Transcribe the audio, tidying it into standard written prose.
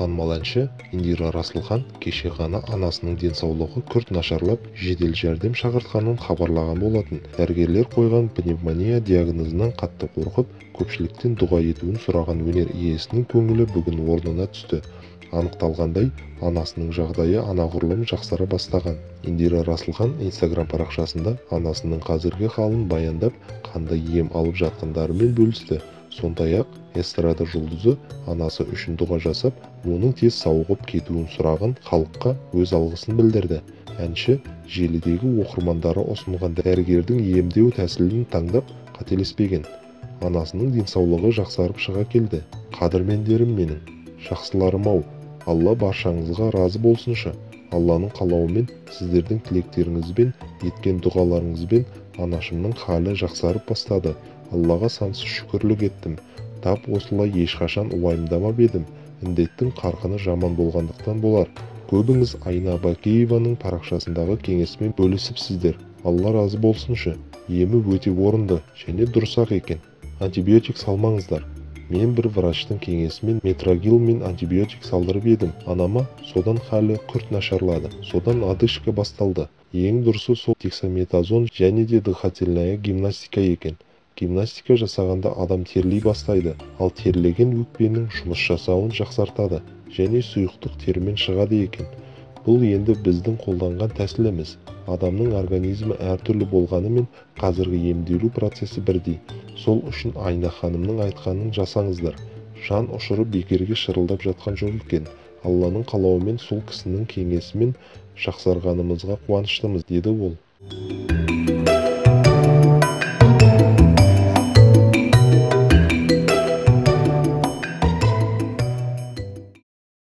Танымал әнші Индира Расылхан кеше ғана анасының денсаулығы күрт нашарлап, жедел жәрдем шақыртқанын хабарлаған болатын. Дәрігерлер қойған пневмония диагнозынан қатты қорқып, көпшіліктен дұға етуін сұраған өнер иесінің көңілі бүгін орнына түсті. Анықталғандай, анасының жағдайы анағұрлым жақсара бастаған. Индира Расылхан Instagram парақшасында анасының қазіргі халін баяндап, қандай ем алып жатқандарымен бөлісті. Сондай-ақ эстрада жұлдызы анасы үшін дұға жасап, оның тез сауығып кетуін сұраған халыққа өз алғысын білдірді. Әнші желідегі оқырмандары ұсынған дәрігердің емдеу тәсілін таңдап қателеспеген. Анасының денсаулығы жақсарып шыға келді. Қадірмендерім менің, жақсыларым-ау, Алла баршаңызға разы болсыншы. Алланың қалауымен, сіздердің тілектеріңізбен, еткен дұғаларыңызбен анашымның халі жақсарып бастады. Аллаға сансыз шүкірлік еттім. Тап осылай ешқашан уайымдамап едім. Індеттің қарқыны жаман болғандықтан болар. Көбіңіз Айна Бакиеваның парақшасындағы кеңесімен бөлісіпсіздер. Алла разы болсыншы. Емі өте орынды және дұрыс-ақ екен. Антибиотик салмаңыздар. Мен бір врачтың кеңесімен метрогил мен антибиотик салдырып едім. Анама содан халі күрт нашарлады. Содан одышка басталды. Ең дұрысы сол дексаметазон және де дыхательная гимнастика екен. Гимнастика жасағанда адам терлей бастайды, ал терлеген өкпенің жұмыс жасауын жақсартады және сұйықтық термен шығады екен. Бұл енді біздің қолданған тәсіліміз. Адамның организмі әртүрлі болғанымен қазіргі емделу процесі бірдей. Сол үшін Айна ханымның айтқанын жасаңыздар. Жан ұшырып бекерге шырылдап жатқан жоқ екен. Алланың қалауымен сол кісінің кеңесімен жақсарғанымызға қуаныштымыз, деді ол.